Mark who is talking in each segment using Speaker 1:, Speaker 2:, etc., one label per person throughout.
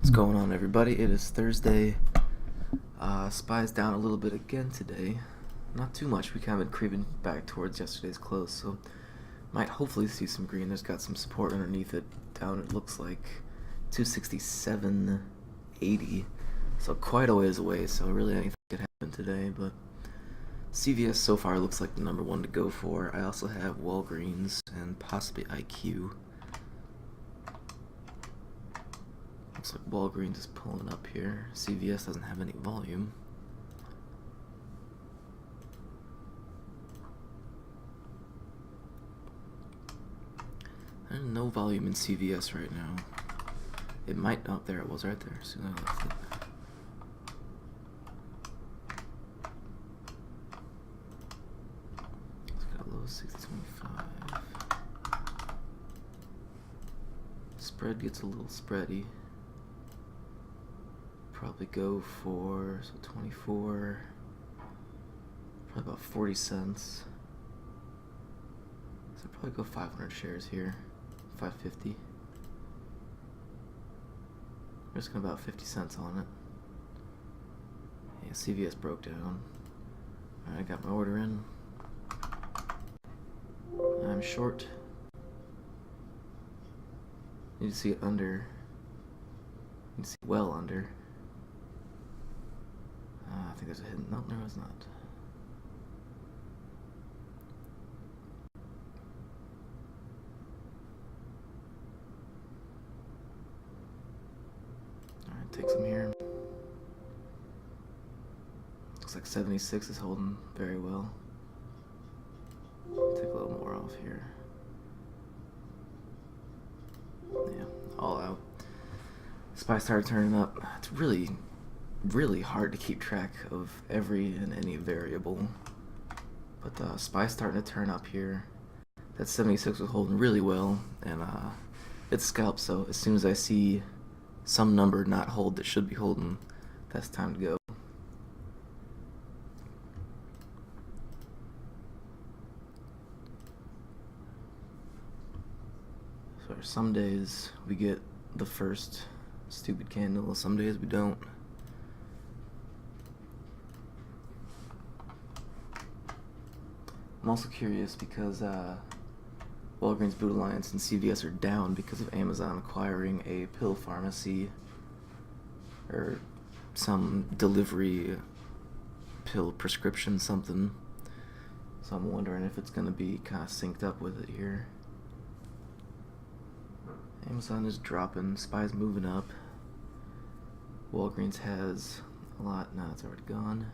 Speaker 1: What's going on, everybody? It is Thursday. SPY's down a little bit again today. Not too much. We kind of been creeping back towards yesterday's close, so might hopefully see some green. There's got some support underneath it. Down, it looks like 267.80, so quite a ways away. So really anything could happen today, but CVS so far looks like the number one to go for. I also have Walgreens and possibly IQ. Looks like Walgreens is pulling up here. CVS doesn't have any volume. There's no volume in CVS right now. It might, oh, there it was right there. As soon as I left it. It's got a low 625. Spread gets a little spready. Probably go for, so 24, probably about 40 cents. So I'd probably go 500 shares here, 550. Risking about 50 cents on it. Yeah, CVS broke down. Alright, I got my order in. I'm short. Need to see it under. Need to see well under. I think there's a hidden. No, there was not. Alright, take some here. Looks like 76 is holding very well. Take a little more off here. Yeah, all out. SPY started turning up. It's really hard to keep track of every and any variable, but SPY's starting to turn up here. That 76 was holding really well, and it's scalped, so as soon as I see some number not hold that should be holding, that's time to go. So some days we get the first stupid candle, some days we don't. I'm also curious because Walgreens Boot Alliance and CVS are down because of Amazon acquiring a pill pharmacy or some delivery pill prescription something. So I'm wondering if it's going to be kind of synced up with it here. Amazon is dropping, SPY's moving up. Walgreens has a lot, no, it's already gone.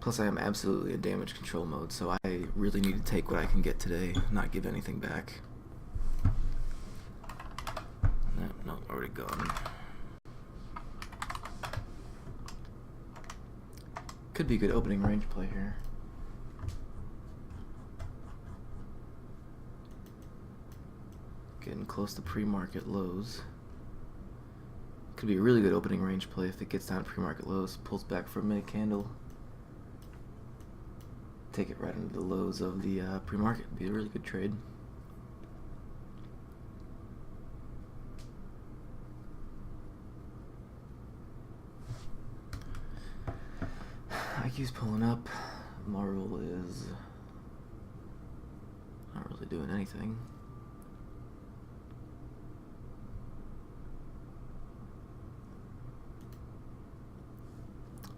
Speaker 1: Plus I am absolutely in damage control mode, so I really need to take what I can get today, not give anything back. No, already gone. Could be a good opening range play here. Getting close to pre-market lows. Could be a really good opening range play if it gets down to pre-market lows, pulls back for a mid candle. Take it right into the lows of the pre-market. Be a really good trade. IQ's pulling up. Marvel is not really doing anything.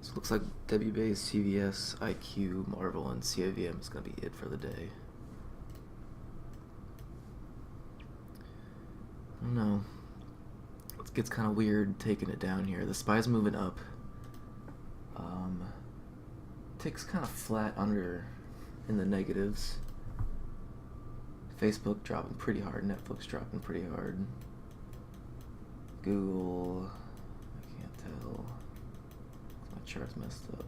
Speaker 1: So it looks like WBase, CVS, IQ, Marvel, and CAVM is going to be it for the day. I don't know. It gets kind of weird taking it down here. The SPY's moving up. Tick's kind of flat under in the negatives. Facebook dropping pretty hard. Netflix dropping pretty hard. Google, I can't tell. My chart's messed up.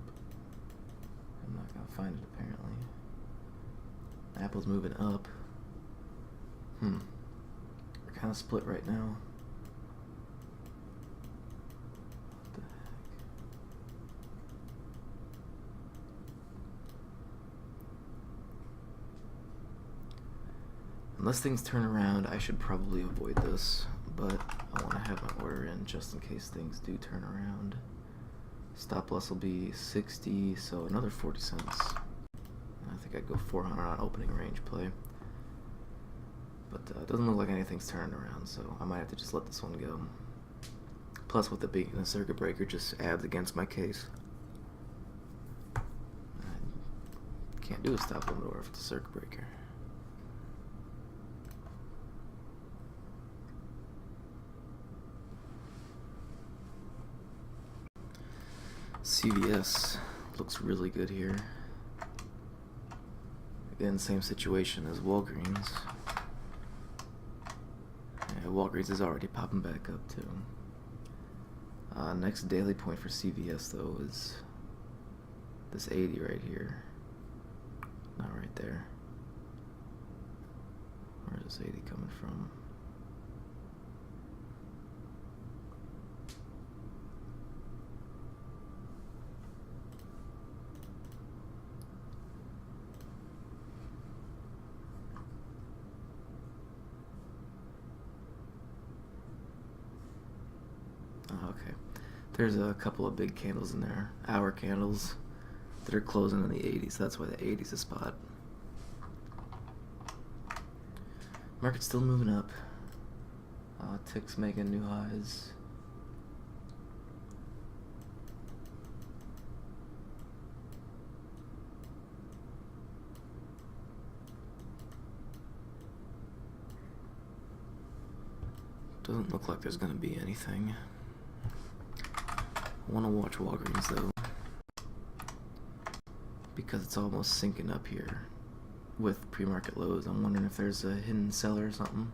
Speaker 1: I'm not gonna find it apparently. Apple's moving up. We're kind of split right now. What the heck? Unless things turn around, I should probably avoid this, but I want to have my order in just in case things do turn around. Stop loss will be 60, so another 40 cents. I think I'd go 400 on opening range play. But it doesn't look like anything's turning around, so I might have to just let this one go. Plus, with it being a circuit breaker, just adds against my case. I can't do a stop limit order if it's a circuit breaker. CVS looks really good here. Again, same situation as Walgreens. Yeah, Walgreens is already popping back up too. Next daily point for CVS though is this 80 right here. Not right there. Where's this 80 coming from? Okay, there's a couple of big candles in there, hour candles, that are closing in the 80s. That's why the 80's a spot. Market's still moving up. Tick's making new highs. Doesn't look like there's gonna be anything. I want to watch Walgreens though, because it's almost syncing up here with pre-market lows. I'm wondering if there's a hidden seller or something.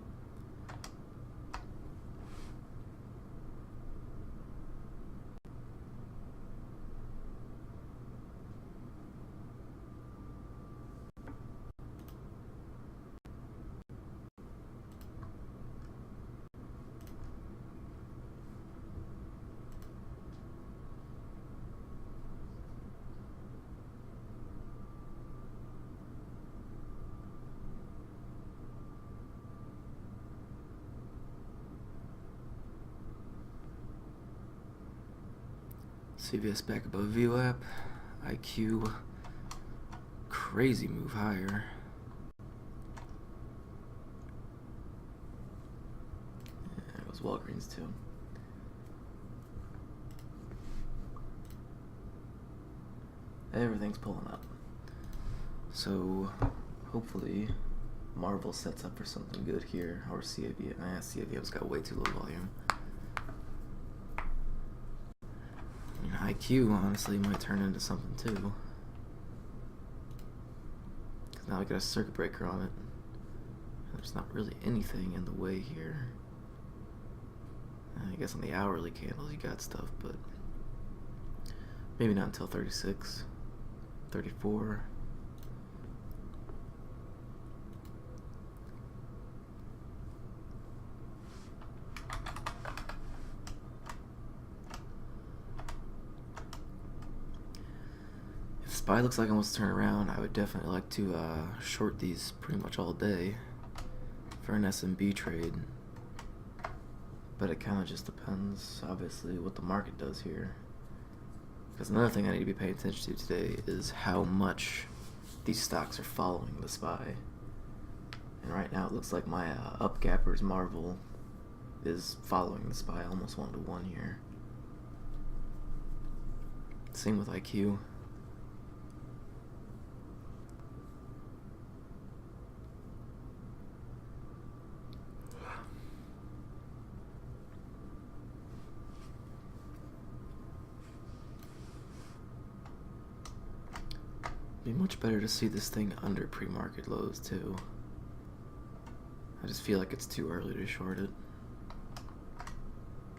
Speaker 1: CVS back above VWAP. IQ, crazy move higher. Yeah, it was Walgreens too. Everything's pulling up. So hopefully Marvel sets up for something good here, or CAV. CAV's got way too low volume. IQ honestly might turn into something too, because now we got a circuit breaker on it. There's not really anything in the way here. I guess on the hourly candles you got stuff, but maybe not until 36, 34. SPY looks like it wants to turn around. I would definitely like to short these pretty much all day for an SMB trade, but it kind of just depends, obviously, what the market does here. Because another thing I need to be paying attention to today is how much these stocks are following the SPY. And right now it looks like my upgappers Marvel is following the SPY almost 1-to-1 here. Same with IQ. Be much better to see this thing under pre-market lows too. I just feel like it's too early to short it.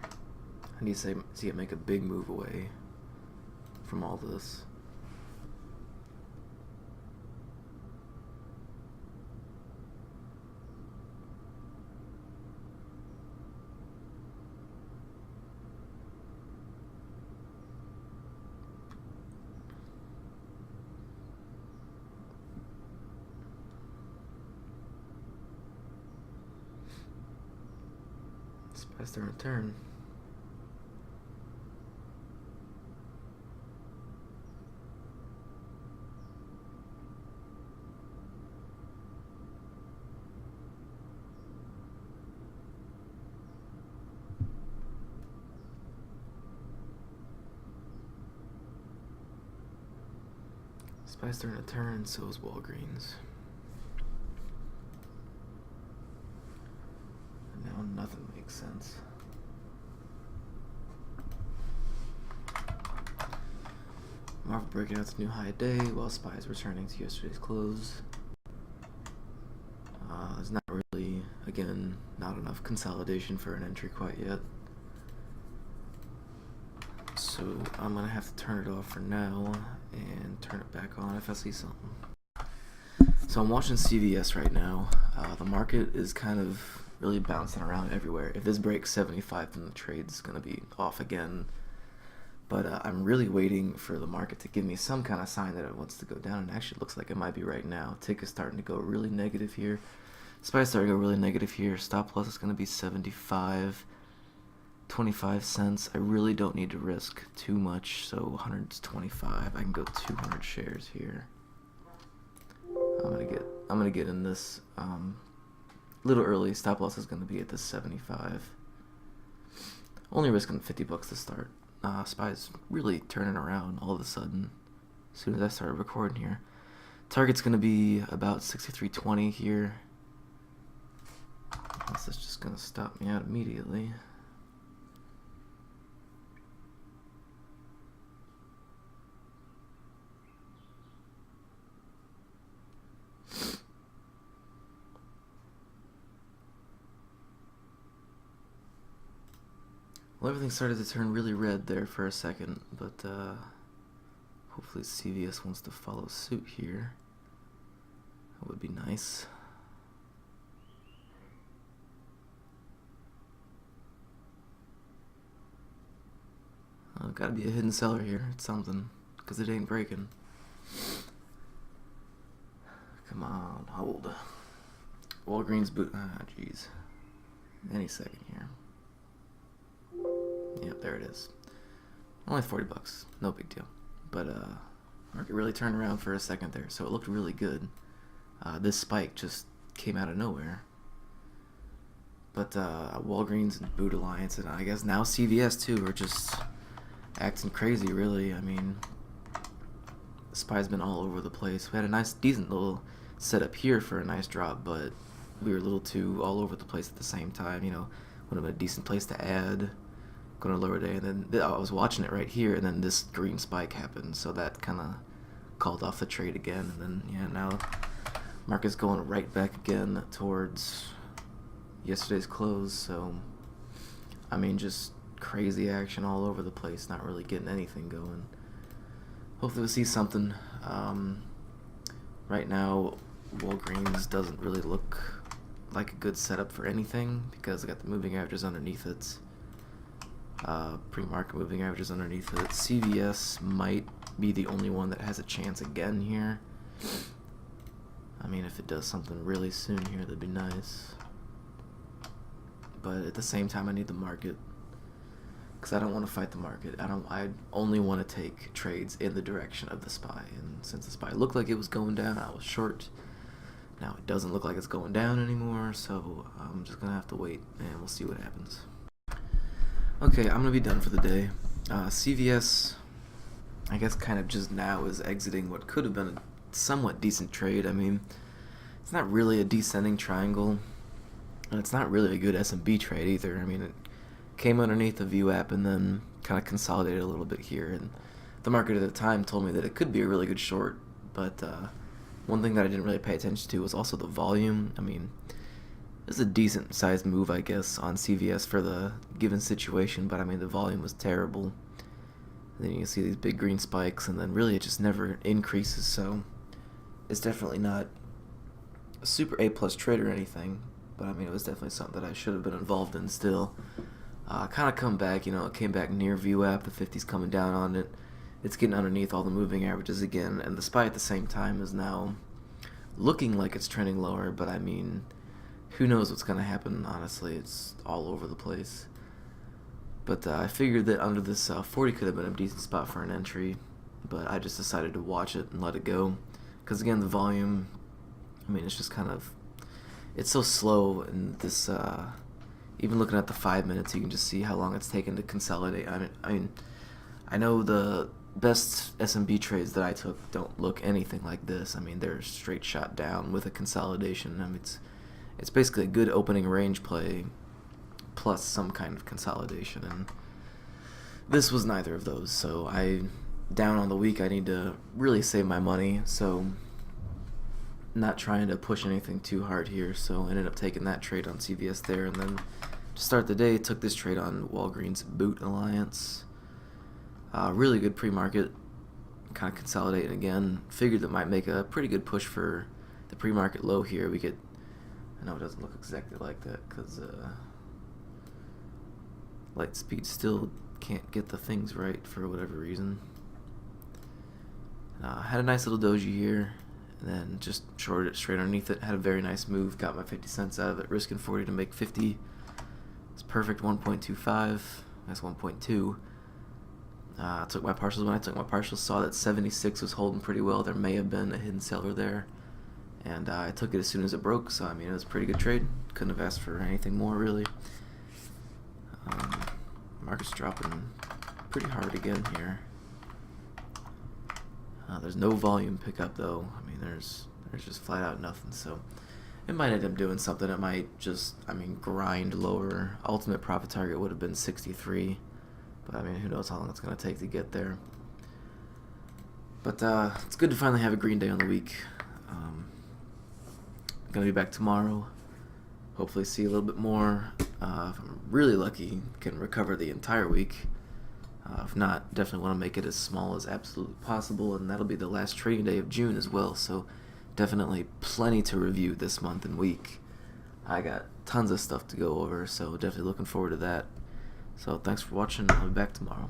Speaker 1: I need to see it make a big move away from all this. SPY's starting to turn. SPY's starting to turn, and so is Walgreens. And now nothing makes sense. Marvel breaking out to new high day while SPY's returning to yesterday's close. There's not really, again, not enough consolidation for an entry quite yet. So I'm going to have to turn it off for now and turn it back on if I see something. So I'm watching CVS right now. The market is kind of really bouncing around everywhere. If this breaks 75, then the trade's going to be off again. But I'm really waiting for the market to give me some kind of sign that it wants to go down. And actually, it looks like it might be right now. Tick is starting to go really negative here. SPY's starting to go really negative here. Stop loss is going to be 75, 25 cents. I really don't need to risk too much. So 125. I can go 200 shares here. I'm gonna get in this a little early. Stop loss is going to be at this 75. Only risking 50 bucks to start. SPY's really turning around all of a sudden as soon as I started recording here. Target's going to be about 63.20 here. This is just going to stop me out immediately. Well, everything started to turn really red there for a second, but hopefully CVS wants to follow suit here. That would be nice. Gotta be a hidden seller here. It's something, because it ain't breaking. Come on, hold. Walgreens boot. Jeez. Any second here. Yep, there it is. Only 40 bucks. No big deal. But market really turned around for a second there, so it looked really good. This spike just came out of nowhere. But Walgreens and Boot Alliance, and I guess now CVS too, are just acting crazy, really. I mean, SPY's been all over the place. We had a nice, decent little setup here for a nice drop, but we were a little too all over the place at the same time. You know, would have been a decent place to add. Going to lower day, and then I was watching it right here, and then this green spike happened, so that kind of called off the trade again. And then yeah, now market's going right back again towards yesterday's close. So I mean, just crazy action all over the place, not really getting anything going. Hopefully we'll see something. Right now Walgreens doesn't really look like a good setup for anything because I got the moving averages underneath it. Pre-market moving averages underneath it. CVS might be the only one that has a chance again here. I mean, if it does something really soon here, that'd be nice. But at the same time, I need the market because I don't want to fight the market. I only want to take trades in the direction of the SPY. And since the SPY looked like it was going down, I was short. Now it doesn't look like it's going down anymore, so I'm just gonna have to wait and we'll see what happens. Okay, I'm gonna be done for the day. CVS, I guess, kind of just now is exiting what could have been a somewhat decent trade. I mean, it's not really a descending triangle, and it's not really a good S&B trade either. I mean, it came underneath the VWAP and then kind of consolidated a little bit here, and the market at the time told me that it could be a really good short, but one thing that I didn't really pay attention to was also the volume. I mean, this is a decent sized move, I guess, on CVS for the given situation, but I mean, the volume was terrible. And then you can see these big green spikes, and then really it just never increases, so it's definitely not a super A+ trade or anything, but I mean, it was definitely something that I should have been involved in still. Kind of come back, you know, it came back near VWAP, the 50's coming down on it. It's getting underneath all the moving averages again, and the SPY at the same time is now looking like it's trending lower, but I mean, who knows what's going to happen, honestly. It's all over the place. But I figured that under this 40 could have been a decent spot for an entry, but I just decided to watch it and let it go. Because again, the volume, I mean, it's just kind of, it's so slow, and this, even looking at the 5 minutes, you can just see how long it's taken to consolidate. I know the best SMB trades that I took don't look anything like this. I mean, they're straight shot down with a consolidation. I mean, it's basically a good opening range play plus some kind of consolidation, and this was neither of those. So down on the week, I need to really save my money, so not trying to push anything too hard here. So I ended up taking that trade on CVS there, and then to start the day, took this trade on Walgreens Boot Alliance. Really good pre-market, kind of consolidating again. Figured that might make a pretty good push for the pre-market low here. We could, I know it doesn't look exactly like that because Lightspeed still can't get the things right for whatever reason. Had a nice little doji here, and then just shorted it straight underneath it. Had a very nice move, got my 50 cents out of it, risking 40 to make 50. It's perfect. 1.25. That's 1.2. Took my partials. When I took my partials, saw that 76 was holding pretty well. There may have been a hidden seller there, and I took it as soon as it broke. So I mean, it was a pretty good trade. Couldn't have asked for anything more, really. Market's dropping pretty hard again here. There's no volume pickup though. I mean, there's just flat out nothing. So it might end up doing something. It might just, I mean, grind lower. Ultimate profit target would have been 63. But I mean, who knows how long it's going to take to get there. But it's good to finally have a green day on the week. Going to be back tomorrow. Hopefully see a little bit more. If I'm really lucky, can recover the entire week. If not, definitely want to make it as small as absolutely possible. And that'll be the last trading day of June as well. So definitely plenty to review this month and week. I got tons of stuff to go over, so definitely looking forward to that. So thanks for watching. I'll be back tomorrow.